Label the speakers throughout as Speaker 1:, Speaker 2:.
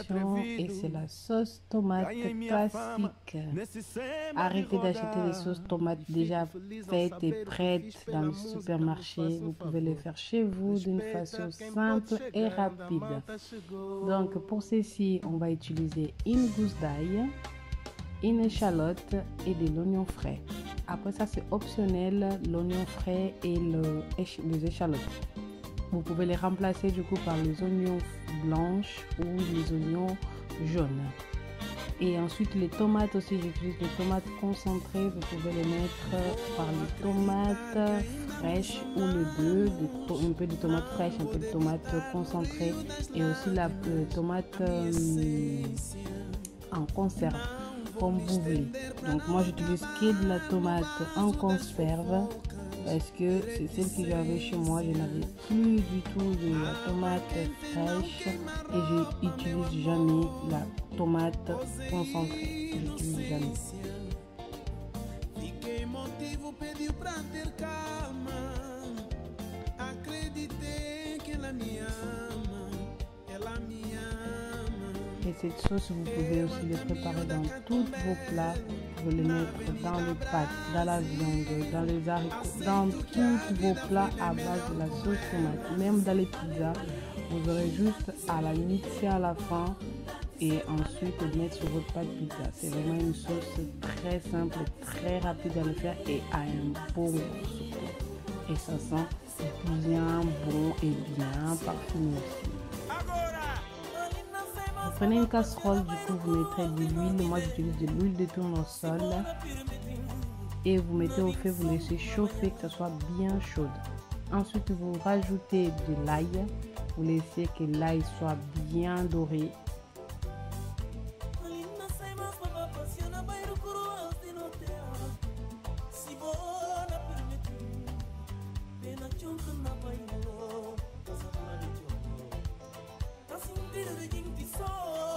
Speaker 1: préparation et c'est la sauce tomate classique. Arrêtez d'acheter des sauces tomates déjà faites et prêtes dans le supermarché. Vous pouvez les faire chez vous d'une façon simple et rapide. Donc pour ceci, on va utiliser une gousse d'ail, une échalote et de l'oignon frais. Après ça, c'est optionnel, l'oignon frais et les échalotes. Vous pouvez les remplacer du coup par les oignons blanches ou les oignons jaunes. Et ensuite les tomates aussi, j'utilise les tomates concentrées. Vous pouvez les mettre par les tomates fraîches ou les deux, un peu de tomates fraîches, un peu de tomates concentrées et aussi la tomate en conserve comme vous voulez. Donc moi j'utilise que de la tomate en conserve parce que c'est celle que j'avais chez moi. Je n'avais plus du tout de la tomate fraîche et je n'utilise jamais la tomate concentrée. Je n'utilise jamais. Et cette sauce, vous pouvez aussi le préparer dans tous vos plats. Vous pouvez le mettre dans les pâtes, dans la viande, dans les haricots, dans tous vos plats à base de la sauce tomate. Même dans les pizzas, vous aurez juste à la mixer à la fin et ensuite le mettre sur votre pâte pizza. C'est vraiment une sauce très simple, très rapide à le faire et à un bon goût surtout. Et ça sent bien bon et bien parfumé aussi. Vous prenez une casserole, du coup vous mettrez de l'huile. Moi j'utilise de l'huile de tournesol. Et vous mettez au feu, vous laissez chauffer, que ça soit bien chaude. Ensuite vous rajoutez de l'ail. Vous laissez que l'ail soit bien doré.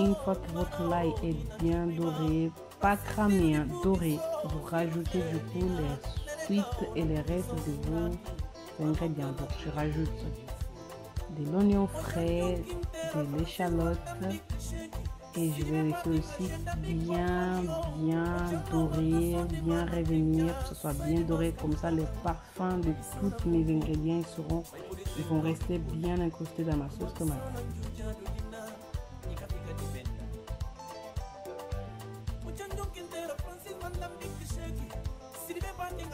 Speaker 1: Une fois que votre ail est bien doré, pas cramé, hein, doré, vous rajoutez du coup les suites et les restes de vos ingrédients. Donc je rajoute de l'oignon frais, de l'échalote et je vais laisser aussi bien doré, bien revenir, que ce soit bien doré, comme ça les parfums de tous mes ingrédients ils vont rester bien incrustés dans ma sauce tomate.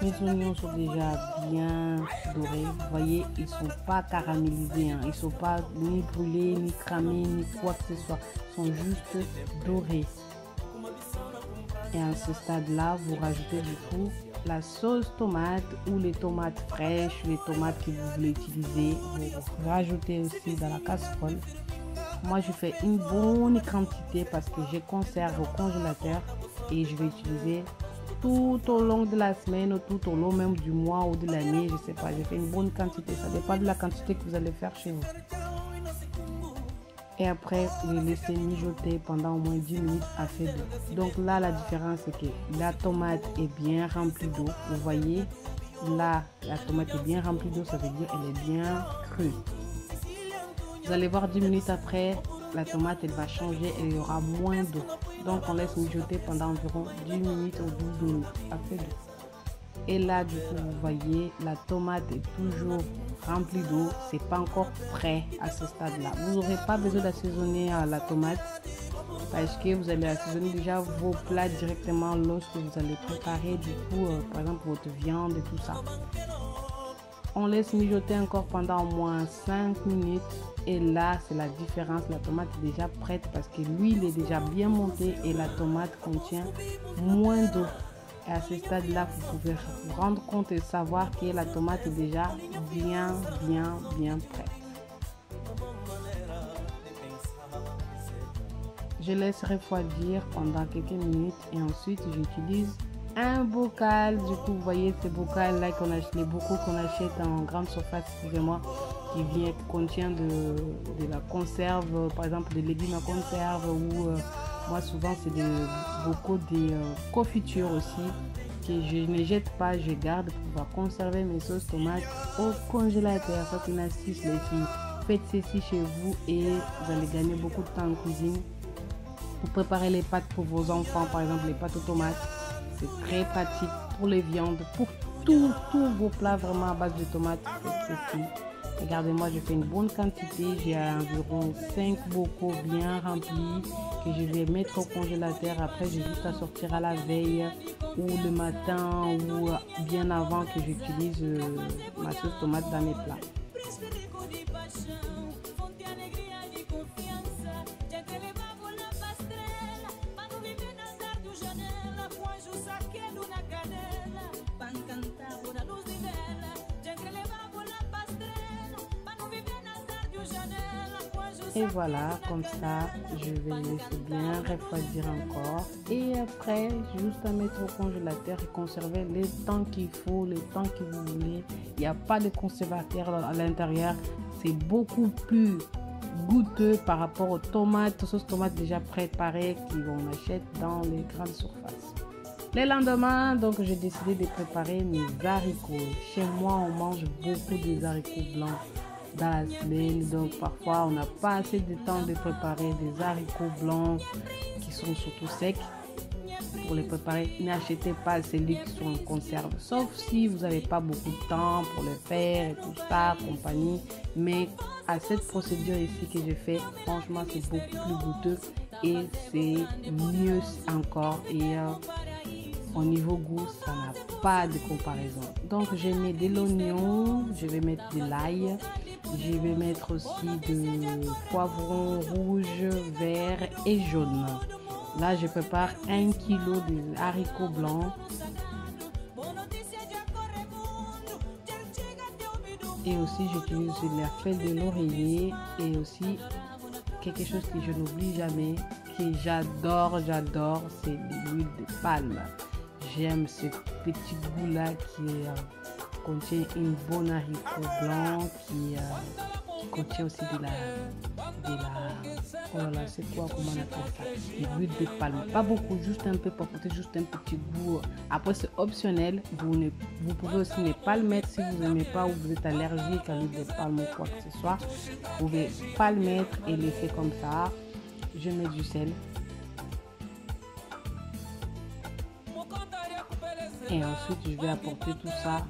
Speaker 1: Mes oignons sont déjà bien dorés. Vous voyez, ils ne sont pas caramélisés. Hein. Ils ne sont pas ni brûlés, ni cramés, ni quoi que ce soit. Ils sont juste dorés. Et à ce stade-là, vous rajoutez du coup la sauce tomate ou les tomates fraîches, les tomates que vous voulez utiliser. Vous rajoutez aussi dans la casserole. Moi, je fais une bonne quantité parce que je conserve au congélateur et je vais utiliser tout au long de la semaine ou tout au long même du mois ou de l'année, je sais pas, j'ai fait une bonne quantité, ça dépend de la quantité que vous allez faire chez vous. Et après, vous les laissez mijoter pendant au moins 10 minutes à feu doux. Donc là, la différence c'est que la tomate est bien remplie d'eau. Vous voyez, là, la tomate est bien remplie d'eau, ça veut dire qu'elle est bien crue. Vous allez voir 10 minutes après, la tomate elle va changer et il y aura moins d'eau. Donc on laisse mijoter pendant environ 10 minutes ou 12 minutes à feu doux. Et là du coup vous voyez la tomate est toujours remplie d'eau, c'est pas encore prêt à ce stade là. Vous n'aurez pas besoin d'assaisonner la tomate parce que vous allez assaisonner déjà vos plats directement lorsque vous allez préparer du coup par exemple votre viande et tout ça. On laisse mijoter encore pendant au moins 5 minutes et là c'est la différence, la tomate est déjà prête parce que l'huile est déjà bien montée et la tomate contient moins d'eau. Et à ce stade là vous pouvez vous rendre compte et savoir que la tomate est déjà bien prête. Je laisse refroidir pendant quelques minutes et ensuite j'utilise un bocal. Du coup vous voyez ce bocal là qu'on achète, les bocaux qu'on achète en grande surface, excusez-moi, qui contient de la conserve, par exemple des légumes à conserve ou moi souvent c'est des bocaux des confitures aussi que je ne jette pas, je garde pour pouvoir conserver mes sauces tomates au congélateur. Ça c'est une astuce les filles, faites ceci chez vous et vous allez gagner beaucoup de temps en cuisine Pour préparer les pâtes pour vos enfants, par exemple les pâtes aux tomates, c'est très pratique. Pour les viandes, pour tous vos plats vraiment à base de tomates, c'est ceci. Regardez-moi, je fais une bonne quantité. J'ai environ 5 bocaux bien remplis que je vais mettre au congélateur. Après, j'ai juste à sortir à la veille ou le matin ou bien avant que j'utilise ma sauce tomate dans mes plats. Et voilà, comme ça, je vais laisser bien refroidir encore. Et après, juste à mettre au congélateur et conserver le temps qu'il faut, le temps que vous voulez. Il n'y a pas de conservateur à l'intérieur. C'est beaucoup plus goûteux par rapport aux tomates, aux sauces tomates déjà préparées qu'on achète dans les grandes surfaces. Le lendemain, donc, j'ai décidé de préparer mes haricots. Chez moi, on mange beaucoup des haricots blancs dans la semaine, donc parfois on n'a pas assez de temps de préparer des haricots blancs qui sont surtout secs. Pour les préparer, n'achetez pas celui qui sont en conserve, sauf si vous n'avez pas beaucoup de temps pour le faire et tout ça, compagnie. Mais à cette procédure ici que je fais, franchement c'est beaucoup plus goûteux et c'est mieux encore. Et au niveau goût, ça n'a pas de comparaison. Donc je mets de l'oignon, je vais mettre de l'ail, je vais mettre aussi de poivron rouge, vert et jaune. Là, je prépare 1 kg de haricots blancs. Et aussi, j'utilise la feuille de laurier et aussi quelque chose que je n'oublie jamais, que j'adore, c'est l'huile de palme. J'aime ce petit goût-là qui contient une bonne haricot blanc, qui contient aussi de la oh là là, c'est quoi, comment on appelle ça, de l'huile de palme, pas beaucoup, juste un peu pour apporter juste un petit goût. Après c'est optionnel, vous pouvez aussi ne pas le mettre si vous n'aimez pas ou vous êtes allergique à l'huile de palme ou quoi que ce soit. Vous pouvez pas le mettre et laisser comme ça. Je mets du sel. Et ensuite, je vais apporter tout ça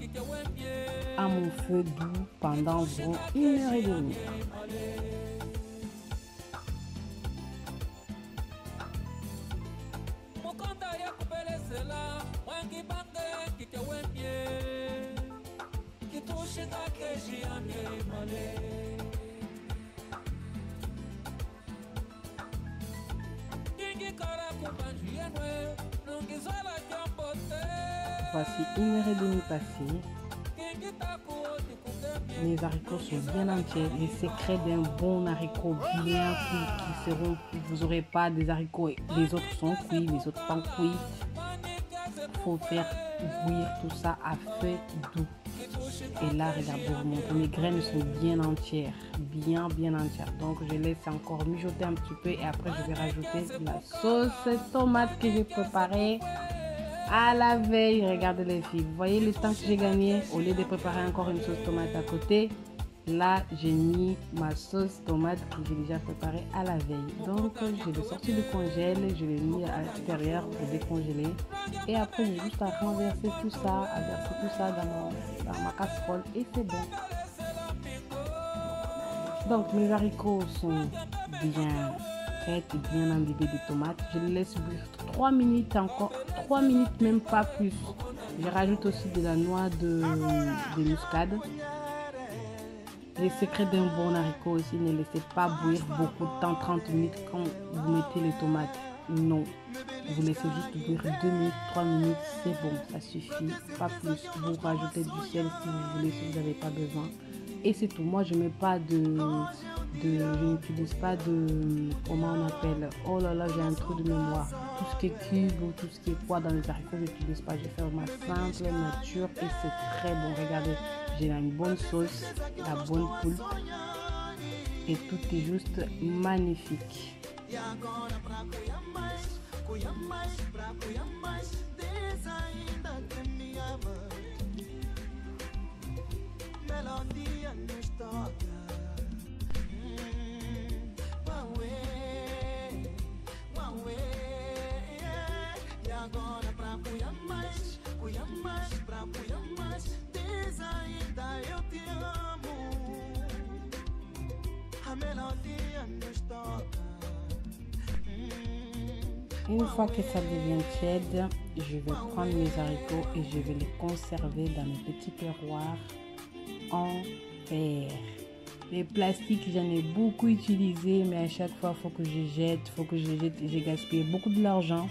Speaker 1: à mon feu doux pendant environ 1h30. Voici 1h30 passée. Mes haricots sont bien entiers. Les secrets d'un bon haricot bien cuit vous n'aurez pas des haricots, les autres sont cuits, les autres pas cuits. Il faut faire bouillir tout ça à feu doux. Et là, regardez, mes graines sont bien entières, bien entières. Donc, je laisse encore mijoter un petit peu et après, je vais rajouter la sauce tomate que j'ai préparée à la veille. Regardez les filles, vous voyez le temps que j'ai gagné. Au lieu de préparer encore une sauce tomate à côté, là j'ai mis ma sauce tomate que j'ai déjà préparée à la veille. Donc je l'ai sorti du congèle, je l'ai mis à l'extérieur pour décongeler et après j'ai juste à renverser tout ça, dans ma casserole et c'est bon. Donc mes haricots sont bien prêtes et bien imbibés de tomates. Je les laisse bouillir 3 minutes encore, 3 minutes même pas plus. Je rajoute aussi de la noix de muscade. Les secrets d'un bon haricot aussi, ne laissez pas bouillir beaucoup de temps, 30 minutes quand vous mettez les tomates. Non, vous laissez juste bouillir 2 minutes, 3 minutes, c'est bon, ça suffit, pas plus. Vous rajoutez du sel si vous voulez, si vous n'avez pas besoin. Et c'est tout. Moi, je mets pas je n'utilise pas de, comment on appelle, oh là là, j'ai un trou de mémoire. Tout ce qui est cube ou tout ce qui est poids dans les haricots, je n'utilise pas. Je fais ma simple nature et c'est très bon. Regardez, j'ai une bonne sauce, la bonne poulpe et tout est juste magnifique. Une fois que ça devient tiède, je vais prendre mes haricots et je vais les conserver dans mes petits perroirs en verre. Les plastiques, j'en ai beaucoup utilisé, mais à chaque fois, il faut que je jette, j'ai gaspillé beaucoup de l'argent.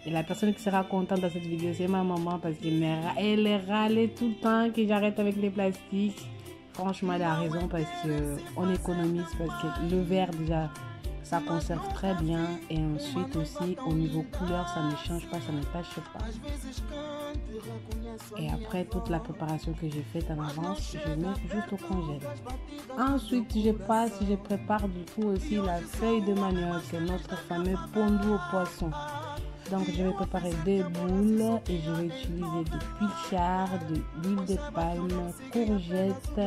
Speaker 1: Et la personne qui sera contente dans cette vidéo, c'est ma maman parce qu'elle est râlée tout le temps que j'arrête avec les plastiques. Franchement, elle a raison parce qu'on économise, parce que le verre déjà, ça conserve très bien. Et ensuite aussi, au niveau couleur, ça ne change pas, ça ne tache pas. Et après, toute la préparation que j'ai faite en avance, je mets juste au congèle. Ensuite, je prépare du coup aussi la feuille de manioc, notre fameux pondu au poisson. Donc, je vais préparer des boules et je vais utiliser du pilchard, de l'huile de palme, courgettes,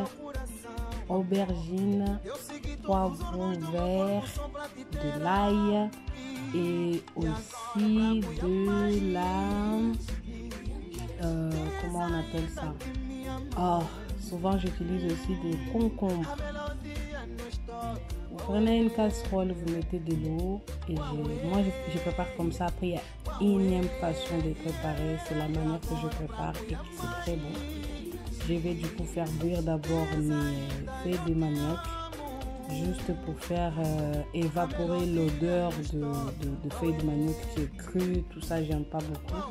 Speaker 1: aubergines, poivrons verts, de l'ail et aussi de la... comment on appelle ça? Oh, souvent j'utilise aussi des concombres. Vous prenez une casserole, vous mettez de l'eau et moi je prépare comme ça. Après, il y a une énième façon de préparer. C'est la manière que je prépare et que c'est très bon. Je vais du coup faire bouillir d'abord mes feuilles de manioc, juste pour faire évaporer l'odeur de feuilles de manioc qui est crue. Tout ça, j'aime pas beaucoup.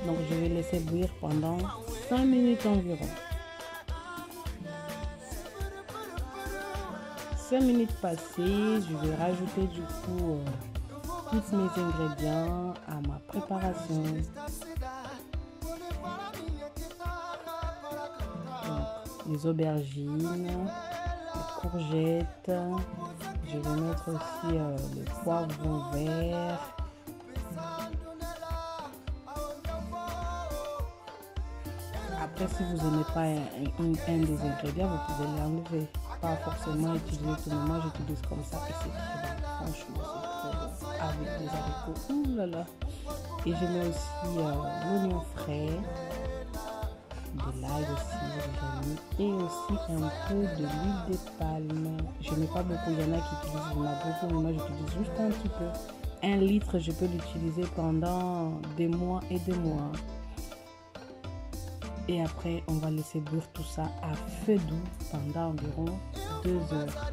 Speaker 1: Donc, je vais laisser bouillir pendant 5 minutes environ. 5 minutes passées, je vais rajouter du coup tous mes ingrédients à ma préparation. Donc, les aubergines, les courgettes, je vais mettre aussi le poivron vert. Après, si vous n'aimez pas un des ingrédients, vous pouvez l'enlever. Pas forcément utiliser tout le moment, j'utilise comme ça et c'est très bon. Franchement, c'est très bon. Avec des haricots, ouh là là. Et je mets aussi l'oignon frais, de l'ail aussi, et aussi un peu de l'huile de palme. Je mets pas beaucoup, il y en a qui utilisent beaucoup, mais moi j'utilise juste un petit peu. 1 litre, je peux l'utiliser pendant des mois et des mois. Et après, on va laisser bouillir tout ça à feu doux pendant environ 2 heures.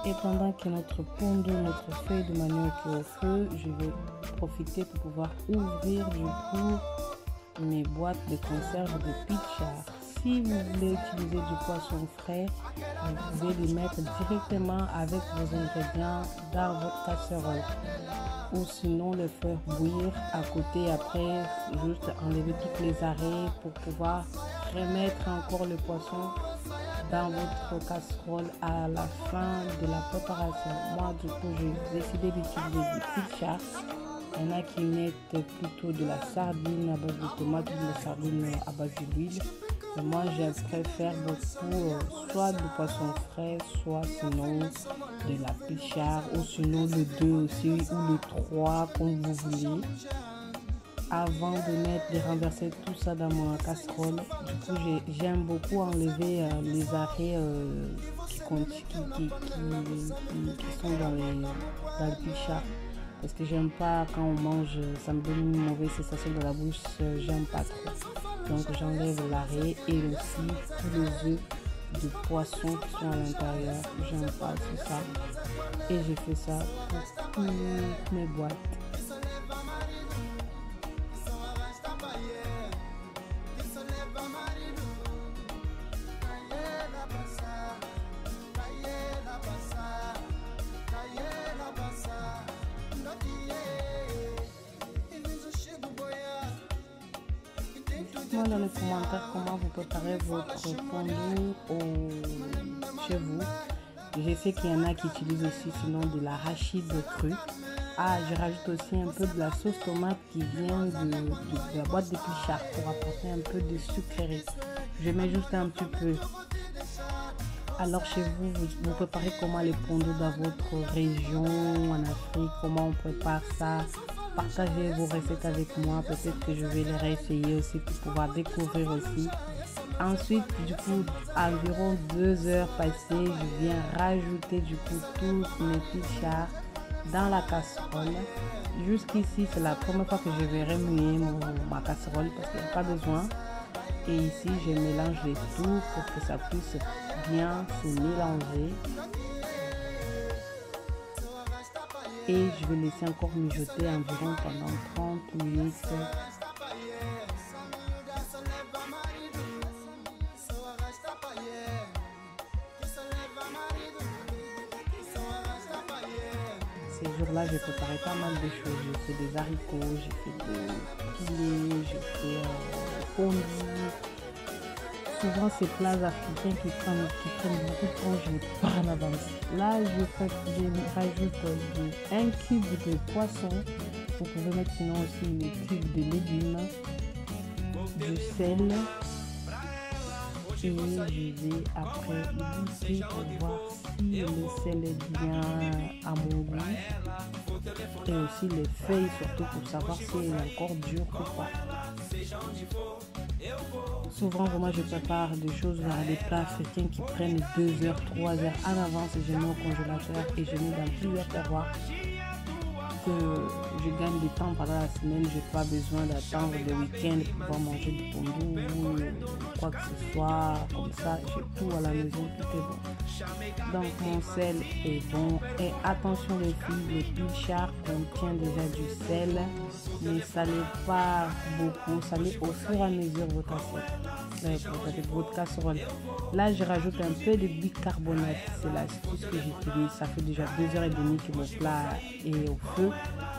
Speaker 1: Et pendant que notre pondu, notre feuille de manioc est au feu, je vais profiter pour pouvoir ouvrir du coup mes boîtes de conserve de pilchard. Si vous voulez utiliser du poisson frais, vous pouvez les mettre directement avec vos ingrédients dans votre casserole. Ou sinon le faire bouillir à côté. Après, juste enlever toutes les arrêts pour pouvoir remettre encore le poisson dans votre casserole à la fin de la préparation. Moi, du coup, j'ai décidé d'utiliser du pilchard. Il y en a qui mettent plutôt de la sardine à base de tomates ou de la sardine à base d'huile. Moi, je préfère beaucoup soit du poisson frais, soit sinon de la pilchard, ou sinon le 2 aussi, ou le 3, comme vous voulez. Avant de renverser tout ça dans ma casserole, du coup, j'aime beaucoup enlever les arrêts qui sont dans le pilchard. Parce que j'aime pas quand on mange, ça me donne une mauvaise sensation dans la bouche, j'aime pas trop. Donc j'enlève l'arrêt et aussi tous les œufs de poisson qui sont à l'intérieur. J'aime pas tout ça. Et je fais ça pour toutes mes boîtes. Dites-moi dans les commentaires comment vous préparez votre pondu chez vous. Je sais qu'il y en a qui utilisent aussi sinon de l'arachide cru. Ah, je rajoute aussi un peu de la sauce tomate qui vient de la boîte de pilchard pour apporter un peu de sucrerie. Je mets juste un petit peu. Alors chez vous, vous préparez comment les pondus dans votre région, en Afrique, comment on prépare ça? partagez vos recettes avec moi. Peut-être que je vais les réessayer aussi pour pouvoir découvrir aussi. Ensuite, du coup, environ 2 heures passées, je viens rajouter du coup tous mes pitchars dans la casserole. Jusqu'ici, c'est la première fois que je vais remuer ma casserole parce qu'il n'y a pas besoin. Et ici, je mélange les tout pour que ça puisse bien se mélanger. Et je vais laisser encore mijoter environ pendant 30 minutes. Ces jours-là, j'ai préparé pas mal de choses. J'ai fait des haricots, j'ai fait des poulets, j'ai fait fondue. Souvent, ces plats africains qui prennent beaucoup de temps, je les prépare en avance. Là, je rajoute 1 cube de poisson. Vous pouvez mettre sinon aussi les cubes de légumes, du sel. Et je vais après goûter pour voir si le sel est bien à mon goût. Et aussi les feuilles, surtout pour savoir si elle est encore dure ou pas. Souvent, moi, je prépare des choses vers des plats africains qui prennent 2 heures, 3 heures en avance. Je mets au congélateur et je mets dans plusieurs terroirs. Que je gagne du temps pendant la semaine, je n'ai pas besoin d'attendre le week-end pour pouvoir manger du pondou ou quoi que ce soit comme ça. J'ai tout à la maison, tout est bon. Donc mon sel est bon. Et attention les filles, le pitchar contient déjà du sel, mais ça n'est pas beaucoup, ça met au fur et à mesure votre assiette. Votre casserole. Là, je rajoute un peu de bicarbonate. C'est l'astuce que j'utilise. Ça fait déjà 2h30 que mon plat est au feu.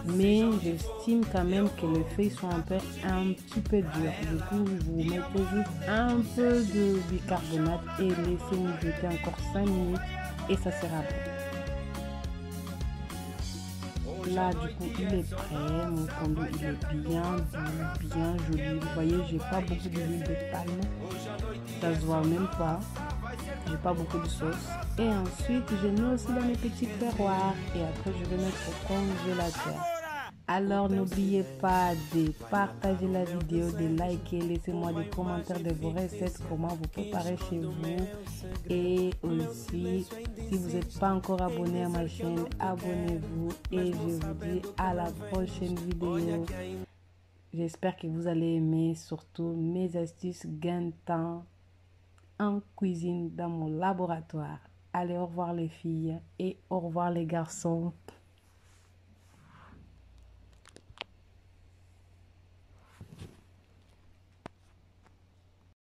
Speaker 1: Mais j'estime quand même que les feuilles sont un petit peu dures. Du coup, vous mettez juste un peu de bicarbonate et laissez mijoter encore 5 minutes et ça sera bon. Là, du coup, il est prêt. Mon fondue, il est bien doux, bien joli. Vous voyez, j'ai pas beaucoup d'huile de palme. Ça se voit même pas. J'ai pas beaucoup de sauce. Et ensuite, je mets aussi dans mes petits terroirs. Et après, je vais mettre au congélateur. Alors, n'oubliez pas de partager la vidéo, de liker, laissez-moi des commentaires de vos recettes, comment vous préparez chez vous. Et aussi, si vous n'êtes pas encore abonné à ma chaîne, abonnez-vous. Et je vous dis à la prochaine vidéo. J'espère que vous allez aimer surtout mes astuces gain de temps en cuisine dans mon laboratoire. Allez, au revoir les filles et au revoir les garçons.